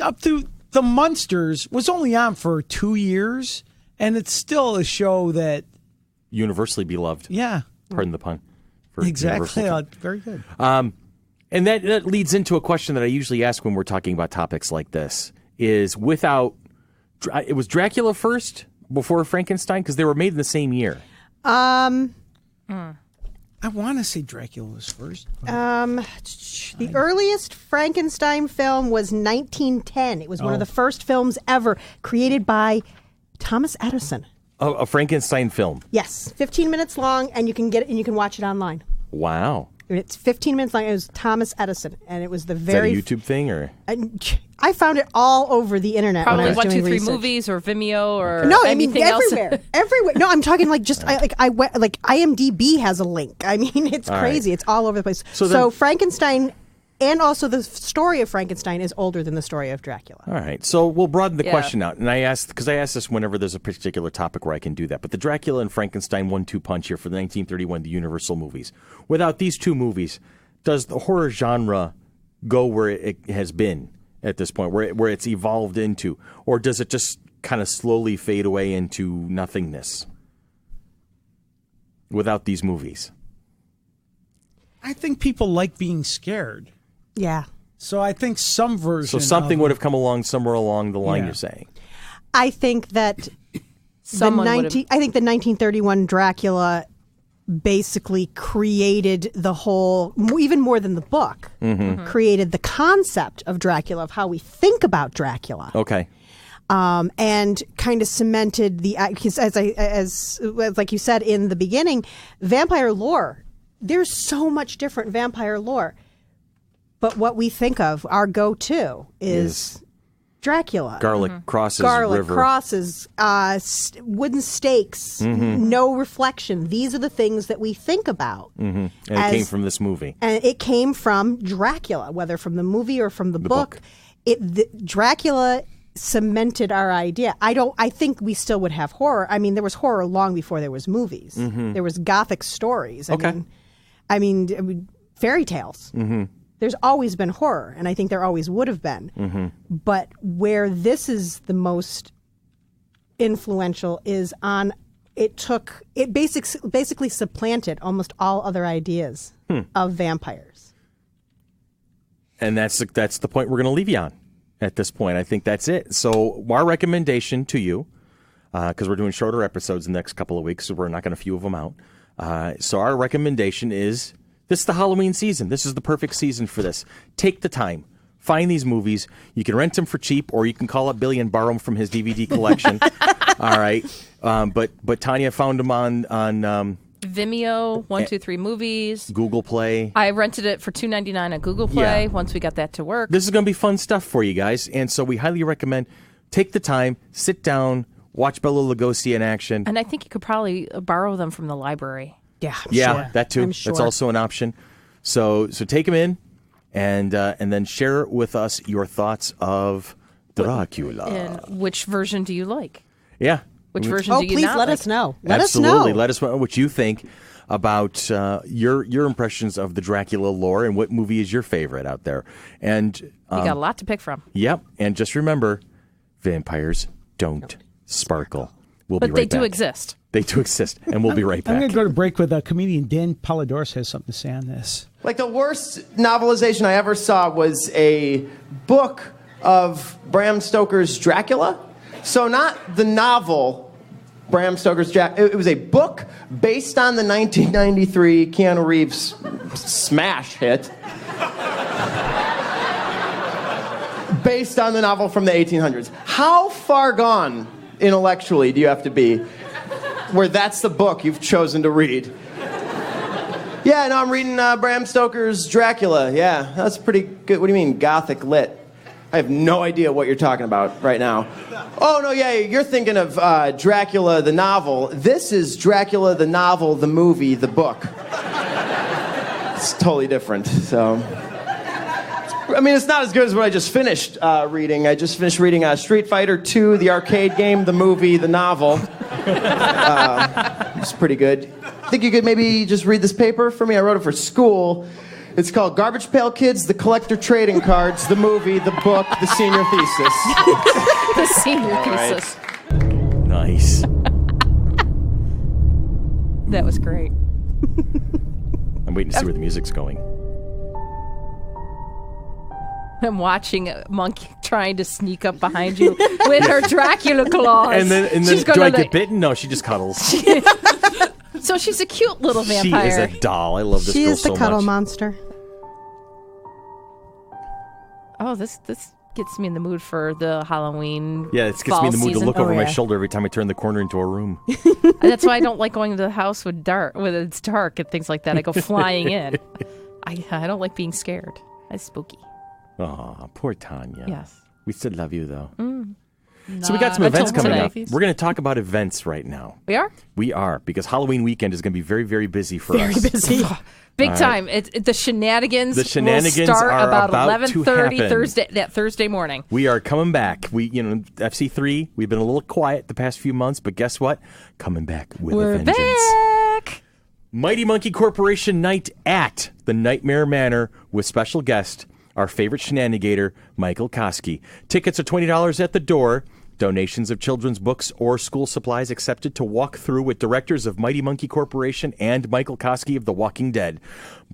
Up through the Munsters was only on for 2 years, and it's still a show that Universally beloved. Yeah. Pardon the pun. Exactly. Very good. And that leads into a question that I usually ask when we're talking about topics like this, is it was Dracula first before Frankenstein? Because they were made in the same year. I want to say Dracula was first. The earliest Frankenstein film was 1910. It was one of the first films ever created by Thomas Edison. A Frankenstein film. Yes, 15 minutes long, and you can get it and you can watch it online. Wow. It's 15 minutes long. It was Thomas Edison, and it was the Is very... that a YouTube thing, or...? I found it all over the internet when I Probably was doing 1, 2, 3 research. movies or Vimeo or No, I anything mean everywhere, else. everywhere. No, I'm talking like just I went like IMDb has a link. I mean, it's crazy. It's all over the place. So Frankenstein, and also the story of Frankenstein is older than the story of Dracula. All right, so we'll broaden the question out, and I ask this whenever there's a particular topic where I can do that. But the Dracula and Frankenstein 1-2 punch here for the 1931 the Universal movies. Without these two movies, does the horror genre go where it has been at this point, where it's evolved into, or does it just kind of slowly fade away into nothingness without these movies? I think people like being scared. Yeah. So I think some version. So something would have come along somewhere along the line. You're saying. I think that the 1931 Dracula basically created the whole, even more than the book, created the concept of Dracula, of how we think about Dracula. Okay. and kind of cemented because as like you said in the beginning, vampire lore. There's so much different vampire lore, but what we think of, our go-to is Dracula. Garlic crosses, river. Crosses, wooden stakes, no reflection. These are the things that we think about. And it came from this movie. And it came from Dracula, whether from the movie or from the book. Dracula cemented our idea. I think we still would have horror. I mean, there was horror long before there was movies. There was Gothic stories. I mean, fairy tales. There's always been horror, and I think there always would have been. But where this is the most influential is on it basically supplanted almost all other ideas of vampires. And that's the point we're going to leave you on at this point. I think that's it. So our recommendation to you, because we're doing shorter episodes the next couple of weeks, so we're not going to few of them out. So our recommendation is, this is the Halloween season. This is the perfect season for this. Take the time. Find these movies. You can rent them for cheap, or you can call up Billy and borrow them from his DVD collection. All right. But Tanya found them on Vimeo, 123 Movies, Google Play. I rented it for $2.99 on Google Play once we got that to work. This is going to be fun stuff for you guys, and so we highly recommend take the time, sit down, watch Bela Lugosi in action. And I think you could probably borrow them from the library. Yeah, sure. That too. That's also an option. So take them in, and then share with us your thoughts of Dracula. And which version do you like? Yeah. Which version do you please not let like? us know. Absolutely. Let us know what you think about your impressions of the Dracula lore and what movie is your favorite out there. And you got a lot to pick from. Yep. And just remember, vampires don't sparkle. We'll be right back. But they do exist. They do exist, and we'll be right back. I'm going to go to break with comedian Dan Polidorus has something to say on this. Like, the worst novelization I ever saw was a book of Bram Stoker's Dracula. So not the novel, Bram Stoker's Dracula. It was a book based on the 1993 Keanu Reeves smash hit. Based on the novel from the 1800s. How far gone intellectually do you have to be where that's the book you've chosen to read? Yeah, no, I'm reading Bram Stoker's Dracula. Yeah, that's pretty good. What do you mean, gothic lit? I have no idea what you're talking about right now. Oh, no, yeah, you're thinking of Dracula the novel. This is Dracula the novel, the movie, the book. It's totally different, so... I mean, it's not as good as what I just finished reading. I just finished reading Street Fighter 2, the arcade game, the movie, the novel. It's pretty good. Think you could maybe just read this paper for me? I wrote it for school. It's called Garbage Pail Kids, the Collector Trading Cards, the movie, the book, the senior thesis. The senior thesis. Nice. That was great. I'm waiting to see where the music's going. I'm watching a monkey trying to sneak up behind you with her Dracula claws. And then do I get bitten? No, she just cuddles. So she's a cute little vampire. She is a doll. I love this girl so much. She is the cuddle monster. Oh, this gets me in the mood for the Halloween. Yeah, it gets me in the mood season. to look over my shoulder every time I turn the corner into a room. That's why I don't like going to the house when it's dark and things like that. I go flying in. I don't like being scared. It's spooky. Oh, poor Tanya. Yes. We still love you, though. So we got some events coming up. We're going to talk about events right now. We are? We are, because Halloween weekend is going to be very, very busy for us. Very busy. Big time. The shenanigans will shenanigans start are about about 11:30 Thursday morning. We are coming back. FC3, we've been a little quiet the past few months, but guess what? Coming back with a vengeance. Back. Mighty Monkey Corporation night at the Nightmare Manor with special guest, our favorite shenanigator, Michael Koske. Tickets are $20 at the door. Donations of children's books or school supplies accepted to walk through with directors of Mighty Monkey Corporation and Michael Koske of The Walking Dead.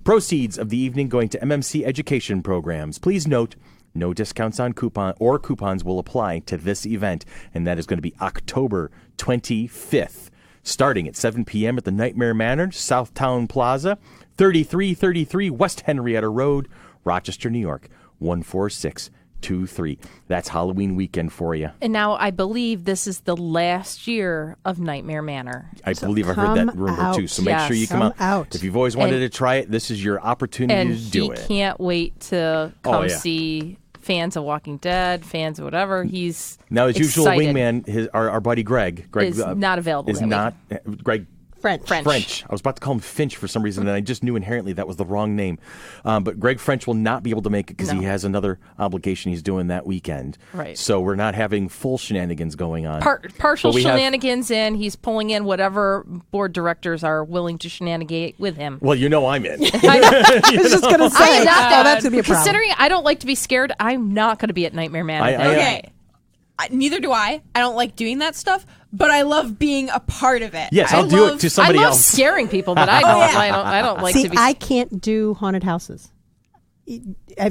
Proceeds of the evening going to MMC education programs. Please note, no discounts on coupons will apply to this event, and that is going to be October 25th, starting at 7 p.m. at the Nightmare Manor, Southtown Plaza, 3333 West Henrietta Road, Rochester, New York, 146 23. That's Halloween weekend for you. And now I believe this is the last year of Nightmare Manor. I believe I've heard that rumor too. So make sure you come out. If you've always wanted to try it, this is your opportunity to do it. And he can't wait to come see fans of Walking Dead, fans of whatever. He's now his usual wingman, our buddy Greg. Greg is not available. Is not Greg. French. I was about to call him Finch for some reason, and I just knew inherently that was the wrong name. But Greg French will not be able to make it because he has another obligation he's doing that weekend. Right. So we're not having full shenanigans going on. Partial shenanigans, and he's pulling in whatever board directors are willing to shenanigate with him. Well, you know I'm in. I was just going to say, that's going to be a problem. Considering I don't like to be scared, I'm not going to be at Nightmare Manor. Okay. Neither do I. I don't like doing that stuff, but I love being a part of it. Yes, I'll do it to somebody else. I love scaring people, but I don't like to be. I can't do haunted houses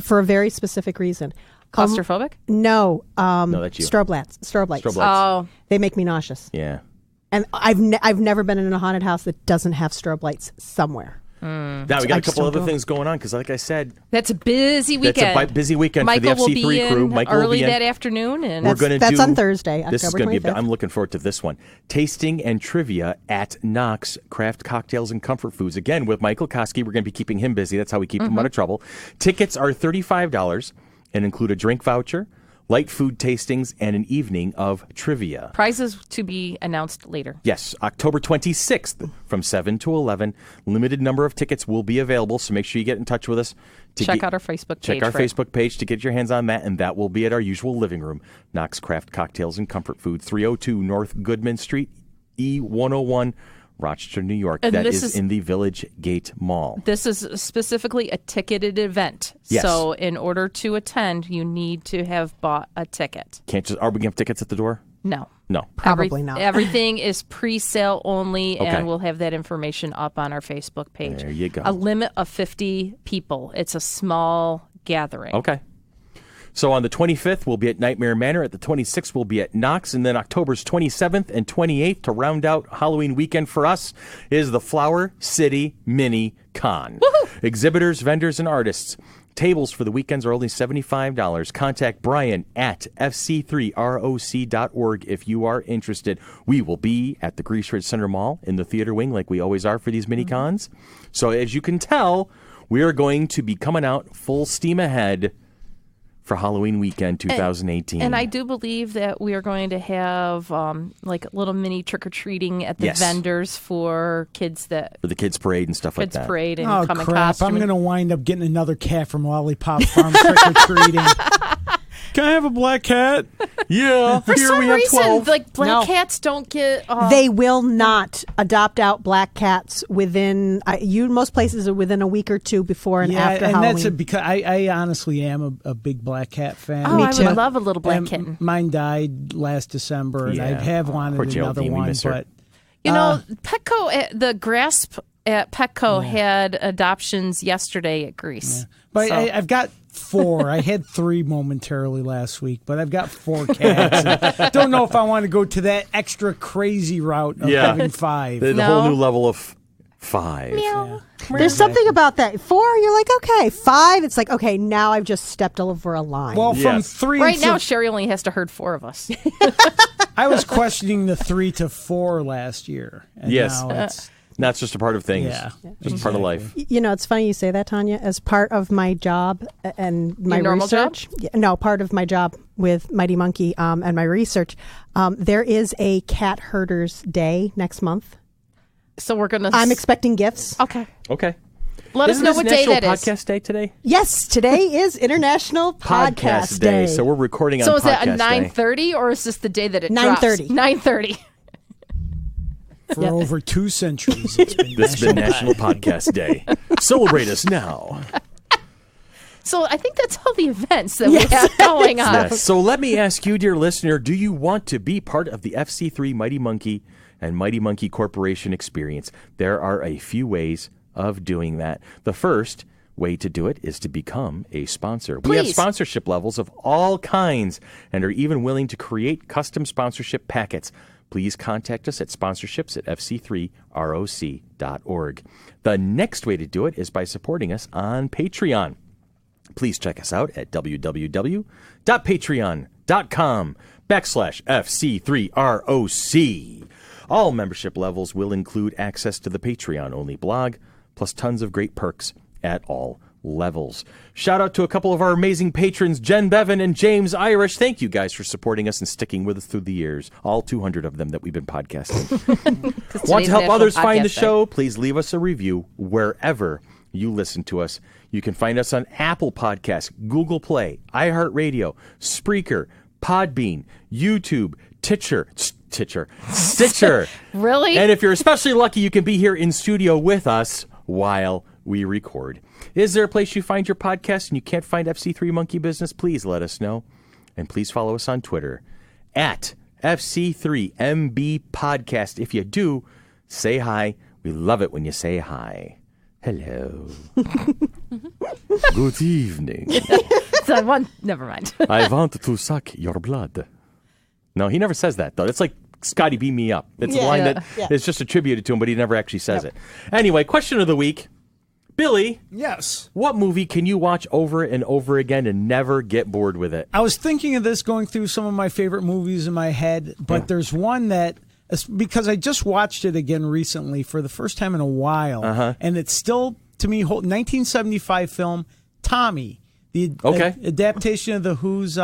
for a very specific reason. Claustrophobic? No. No, that's you. Strobe lights. Oh, they make me nauseous. Yeah. And I've never been in a haunted house that doesn't have strobe lights somewhere. Now, we got a couple other things going on because, like I said, that's a busy weekend. That's a busy weekend Michael for the FC3 crew. Michael will be in that afternoon. And that's on Thursday, October 25th. This is going to be. I'm looking forward to this one. Tasting and trivia at Knox Craft Cocktails and Comfort Foods. Again, with Michael Koske. We're going to be keeping him busy. That's how we keep him out of trouble. Tickets are $35 and include a drink voucher, light food tastings, and an evening of trivia. Prizes to be announced later. Yes, October 26th from 7 to 11. Limited number of tickets will be available, so make sure you get in touch with us. Check out our Facebook page. Check our Facebook page to get your hands on that, and that will be at our usual living room. Knox Craft Cocktails and Comfort Food, 302 North Goodman Street, E101, Rochester, New York. And that is in the Village Gate Mall. This is specifically a ticketed event. Yes. So in order to attend, you need to have bought a ticket. Are we going to have tickets at the door? No. Probably not. Everything is pre-sale only, and we'll have that information up on our Facebook page. There you go. A limit of 50 people. It's a small gathering. Okay. So on the 25th, we'll be at Nightmare Manor. At the 26th, we'll be at Knox. And then October's 27th and 28th, to round out Halloween weekend for us, is the Flower City Mini Con. Woohoo! Exhibitors, vendors, and artists. Tables for the weekends are only $75. Contact Brian at fc3roc.org if you are interested. We will be at the Grease Ridge Center Mall in the theater wing like we always are for these mini cons. So as you can tell, we are going to be coming out full steam ahead for Halloween weekend 2018. And I do believe that we are going to have like little mini trick-or-treating at the vendors for kids for the kids parade and stuff like that. Kids parade and come in crap. costume. I'm going to wind up getting another cat from Lollipop Farm trick-or-treating. Can I have a black cat? Yeah. For here some we have reason, 12. like black cats don't get. They will not adopt out black cats within. Most places are within a week or two before and after and Halloween. that's because I honestly am a big black cat fan. Oh, Me I too. would love a little black kitten. Mine died last December, and I have wanted poor another Geraldine, we one, miss her. but You know, Petco, the Grasp at Petco had adoptions yesterday at Greece. Yeah. But So- I've got 4. I had 3 momentarily last week, but I've got 4 cats. And don't know if I want to go to that extra crazy route of having 5. The No. whole new level of 5. Meow. There's something about that. 4, you're like, okay. 5, it's like, okay, now I've just stepped over a line. Well, from Yes. 3 Right to now, Sherry only has to herd 4 of us. I was questioning the 3 to 4 last year. And Yes. now it's That's just a part of things. Yeah. Just part of life. You know, it's funny you say that, Tanya. As part of my job and my Your normal research, no, part of my job with Mighty Monkey and my research, there is a cat herders day next month. So we're gonna. I'm expecting gifts. Okay. Okay. Let us know what day that is. Podcast day today? Yes, today is International Podcast Day. So we're recording on So podcast is that a day. 9:30 or is this the day that it 9:30. drops? 9:30. for over 2 centuries. It's been This has been National Podcast Day. Celebrate us now. So I think that's all the events that we have going on. Yes. So let me ask you, dear listener, do you want to be part of the FC3 Mighty Monkey and Mighty Monkey Corporation experience? There are a few ways of doing that. The first way to do it is to become a sponsor. We have Please. sponsorship levels of all kinds and are even willing to create custom sponsorship packets. Please contact us at sponsorships@fc3roc.org. The next way to do it is by supporting us on Patreon. please check us out at www.patreon.com/FC3ROC. All membership levels will include access to the Patreon-only blog, plus tons of great perks at all levels. Shout out to a couple of our amazing patrons, Jen Bevan and James Irish. Thank you guys for supporting us and sticking with us through the years, all 200 of them that we've been podcasting. Want to help others find the show? Please leave us a review wherever you listen to us. You can find us on Apple Podcasts, Google Play, iHeartRadio, Spreaker, Podbean, YouTube, Stitcher. Really? And if you're especially lucky, you can be here in studio with us while we record. Is there a place you find your podcast and you can't find FC3 Monkey Business? Please let us know. And please follow us on Twitter at FC3MB Podcast. If you do, say hi. We love it when you say hi. Hello. Good evening. Never mind. I want to suck your blood. No, he never says that, though. It's like Scotty, beam me up. It's a line that is just attributed to him, but he never actually says it. Anyway, question of the week. Billy. Yes. What movie can you watch over and over again and never get bored with it? I was thinking of this going through some of my favorite movies in my head, but there's one that, because I just watched it again recently for the first time in a while, and it's still, to me, 1975 film, Tommy, the adaptation of The Who's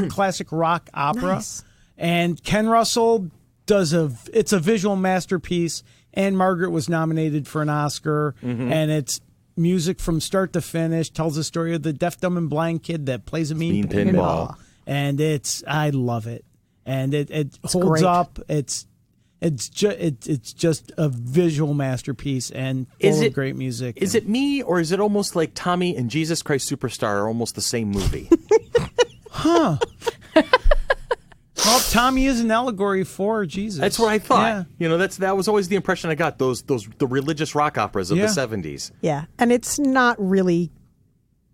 classic rock opera. Nice. And Ken Russell it's a visual masterpiece, and Margaret was nominated for an Oscar, and it's music from start to finish, tells the story of the deaf, dumb, and blind kid that plays a mean pinball. And I love it. And it holds great. up. It's just a visual masterpiece and full of great music. Is it me, or is it almost like Tommy and Jesus Christ Superstar are almost the same movie? Well, Tommy is an allegory for Jesus. That's what I thought. Yeah. You know, that was always the impression I got. The religious rock operas of the 70s. Yeah, and it's not really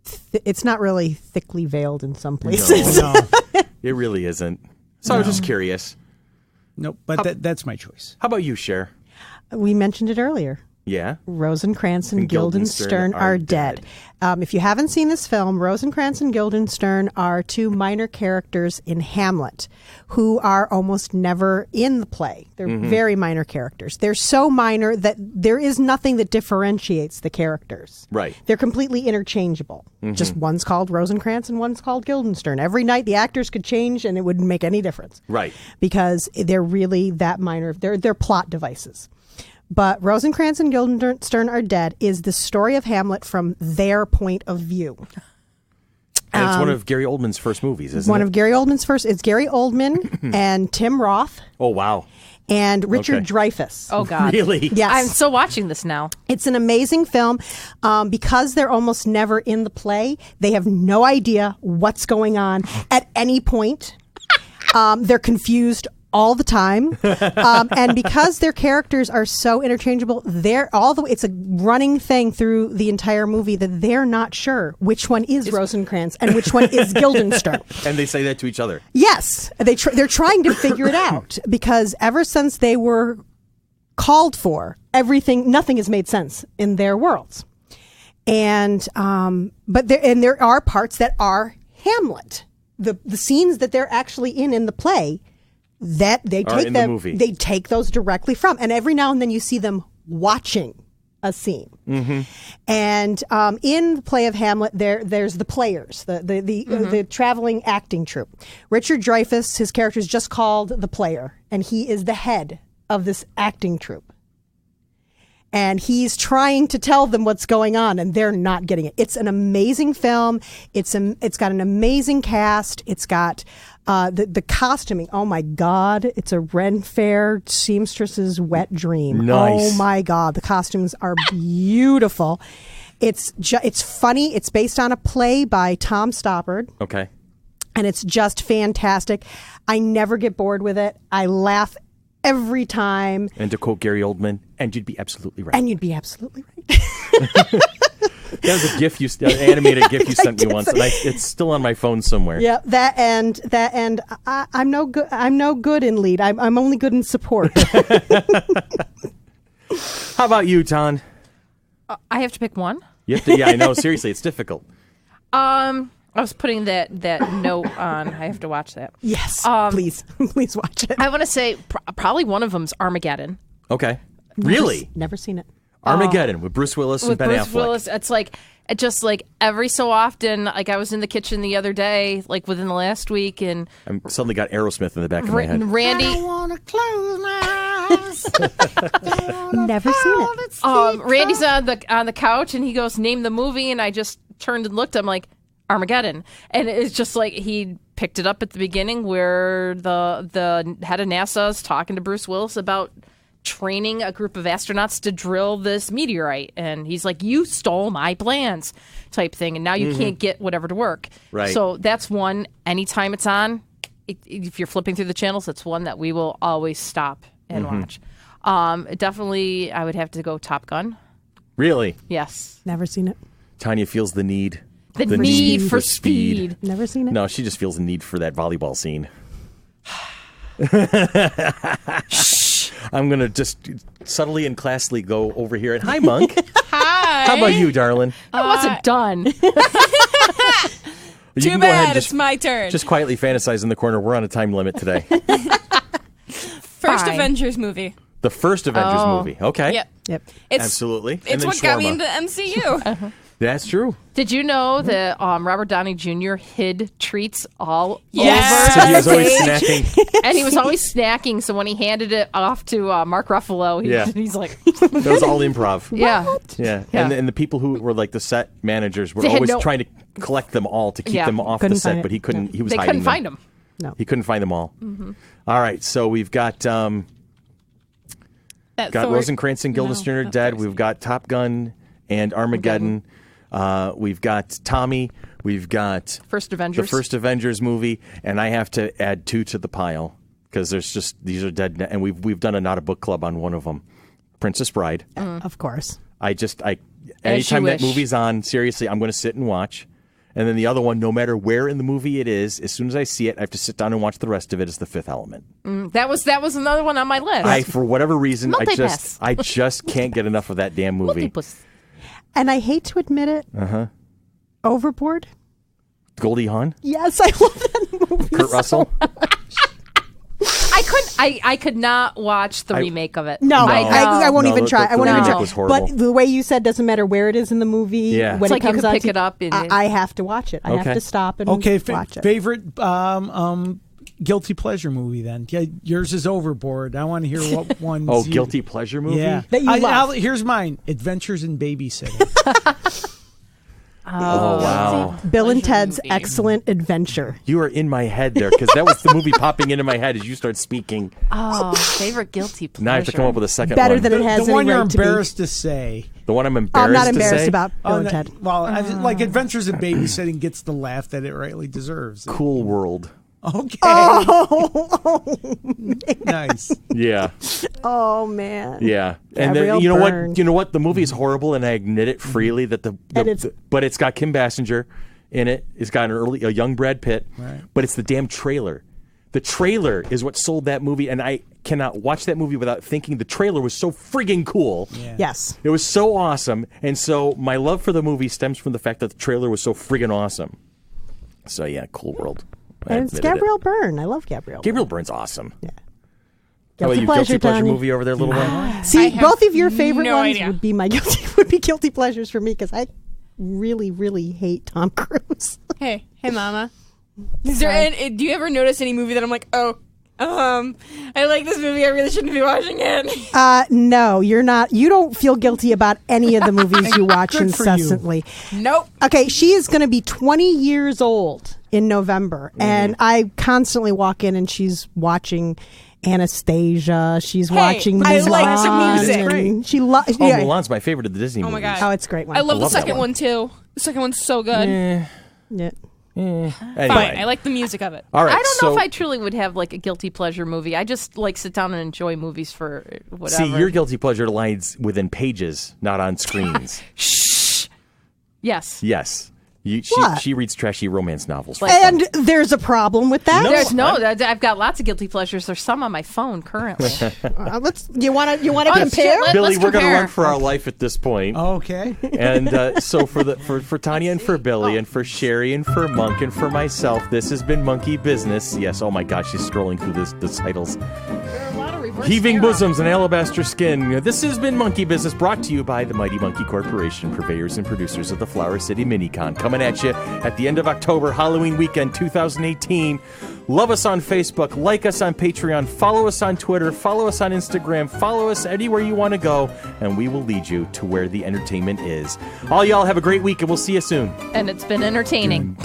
thickly veiled in some places. No. It really isn't. So I was just curious. Nope, but that's my choice. How about you, Cher? We mentioned it earlier. Yeah. Rosencrantz and Guildenstern are dead. If you haven't seen this film, Rosencrantz and Guildenstern are two minor characters in Hamlet who are almost never in the play. They're very minor characters. They're so minor that there is nothing that differentiates the characters. Right. They're completely interchangeable. Just one's called Rosencrantz and one's called Guildenstern. Every night the actors could change and it wouldn't make any difference. Right. Because they're really that minor. They're plot devices. But Rosencrantz and Guildenstern are dead is the story of Hamlet from their point of view. And it's one of Gary Oldman's first movies, isn't it? One of Gary Oldman's first. It's Gary Oldman and Tim Roth. Oh, wow. And Richard Dreyfuss. Oh, God. Really? Yes. I'm still watching this now. It's an amazing film. Because they're almost never in the play, they have no idea what's going on at any point. They're confused all the time. And because their characters are so interchangeable, it's a running thing through the entire movie that they're not sure which one is Rosencrantz and which one is Guildenstern. And they say that to each other. Yes. They're trying to figure it out because ever since they were called for, nothing has made sense in their worlds. And there are parts that are Hamlet. The scenes that they're actually in the play, that they take those directly from, and every now and then you see them watching a scene. And in the play of Hamlet, there's the players, the traveling acting troupe. Richard Dreyfuss, his character is just called the player, and he is the head of this acting troupe. And he's trying to tell them what's going on, and they're not getting it. It's an amazing film. It's got an amazing cast. It's got the costuming. Oh my God! It's a Ren Fair seamstress's wet dream. Nice. Oh my God! The costumes are beautiful. It's funny. It's based on a play by Tom Stoppard. Okay. And it's just fantastic. I never get bored with it. I laugh every time. And to quote Gary Oldman, and you'd be absolutely right. And you'd be absolutely right. That was a GIF an animated GIF you sent me once, and it's still on my phone somewhere. Yeah, that and I'm no good. I'm no good in lead. I'm only good in support. How about you, Ton? I have to pick one. You have to. Yeah, I know. Seriously, it's difficult. I was putting that note on. I have to watch that. Yes, please watch it. I want to say probably one of them's Armageddon. Okay. Really? Never seen it. Armageddon with Bruce Willis and Ben Affleck. Willis, it's just like every so often, like I was in the kitchen the other day, like within the last week, and I suddenly got Aerosmith in the back of my head. Randy, I want to close my eyes. Never seen it. Randy's on the couch, and he goes, "Name the movie," and I just turned and looked. I'm like, Armageddon, and it's just like he picked it up at the beginning where the head of NASA is talking to Bruce Willis about training a group of astronauts to drill this meteorite, and he's like, "You stole my plans," type thing, and now you can't get whatever to work. Right. So that's one. Anytime it's on, if you're flipping through the channels, it's one that we will always stop and watch. Definitely, I would have to go Top Gun. Really? Yes. Never seen it. Tanya feels the need. The need for speed. Never seen it. No, she just feels the need for that volleyball scene. I'm going to just subtly and classily go over here. And hi, Monk. Hi. How about you, darling? I wasn't done. You Too can go ahead bad. and It's my turn. just quietly fantasize in the corner. We're on a time limit today. First Fine. Avengers movie. The first Avengers movie. Okay. Yep. Yep. It's Absolutely. And It's then what got me shawarma. into MCU. That's true. Did you know that Robert Downey Jr. hid treats all Yes. So he was over always the stage? snacking. And he was always snacking, so when he handed it off to Mark Ruffalo, he's like, That was all improv. yeah. Yeah. Yeah. And the people who were like the set managers were They had always no- trying to collect them all to keep Yeah. them off Couldn't the set, find but it. he couldn't. He was They hiding couldn't find him. No. He couldn't find them all. All right, so we've got That got Thor- Rosencrantz and Guildenstern are dead. We've got Top Gun and Armageddon. We've got Tommy. We've got First Avengers. the first Avengers movie, and I have to add 2 to the pile because there's just these are dead. And we've done a not a book club on one of them, Princess Bride. Of course. Anytime that wish. movie's on, seriously, I'm going to sit and watch. And then the other one, no matter where in the movie it is, as soon as I see it, I have to sit down and watch the rest of it. Is The Fifth Element. That was another one on my list. For whatever reason, Multipass. I just can't get enough of that damn movie. Multipus. And I hate to admit it. Overboard. Goldie Hawn, Yes, I love that movie. Kurt Russell. I could not watch the remake of it. No, No. I won't No, even try. the I won't even remake try. was horrible. But the way you said doesn't matter where it is in the movie. Yeah. When It's it like you comes can on pick to- it up and- I have to watch it. I Okay. have to stop and Okay, watch it. favorite guilty pleasure movie then. Yeah, yours is Overboard. I want to hear what one. Oh, guilty pleasure movie. Yeah. That you love. Here's mine. Adventures in Babysitting. Oh wow, Bill and Pleasure Ted's movie. Excellent Adventure. you are in my head there because that was the movie popping into my head as you start speaking. Oh, favorite guilty pleasure. Now I have to come up with a second Better one. than it has the any one you're right to be. embarrassed to say. The one I'm I'm embarrassed not to embarrassed say. about Bill and no, Ted. well, like Adventures in Babysitting gets the laugh that it rightly deserves. Cool World. Okay. Oh, Nice. Yeah. oh man. Yeah, and then Gabriel you know Byrne. what? You know what? The movie is horrible, and I admit it freely. That but it's got Kim Basinger in it. It's got a young Brad Pitt. Right. But it's the damn trailer. The trailer is what sold that movie, and I cannot watch that movie without thinking the trailer was so friggin' cool. Yeah. Yes. It was so awesome, and so my love for the movie stems from the fact that the trailer was so friggin' awesome. So yeah, Cool World. I And it's admitted it. Gabriel Byrne. I love Gabriel. Gabriel Byrne's awesome. Yeah. How about you? Guilty pleasure Tony. movie over there, little one. See, I have both of your favorite no ones idea. would be guilty pleasures for me because I really, really hate Tom Cruise. Hey, mama. Is there do you ever notice any movie that I'm like, I like this movie. I really shouldn't be watching it. No, you're not. You don't feel guilty about any of the movies you watch Good for you. incessantly. Nope. Okay, she is going to be 20 years old in November, and I constantly walk in and she's watching Anastasia. She's watching I Mulan. like some music. and She loves. Oh, Mulan's my favorite of the Disney Oh my movies. God. Oh, it's a great one. I love the love that second one. one too. The second one's so good. Yeah. Anyway. Fine. I like the music of it. All right. I don't know so, if I truly would have like a guilty pleasure movie. I just like sit down and enjoy movies for whatever. see your guilty pleasure lies within pages, not on screens. Yes. Yes. She reads trashy romance novels. And there's a problem with that? I've got lots of guilty pleasures. There's some on my phone currently. You want to compare? Billy, we're going to run for our life at this point. Okay. And so for Tanya and for Billy and for Sherry and for Monk and for myself, this has been Monkey Business. Yes, oh my gosh, she's scrolling through the titles. Heaving bosoms and alabaster skin. This has been Monkey Business, brought to you by the Mighty Monkey Corporation, purveyors and producers of the Flower City Mini Con. Coming at you at the end of October, Halloween weekend 2018. Love us on Facebook, like us on Patreon, follow us on Twitter, follow us on Instagram, follow us anywhere you want to go, and we will lead you to where the entertainment is. All y'all have a great week, and we'll see you soon. And it's been entertaining.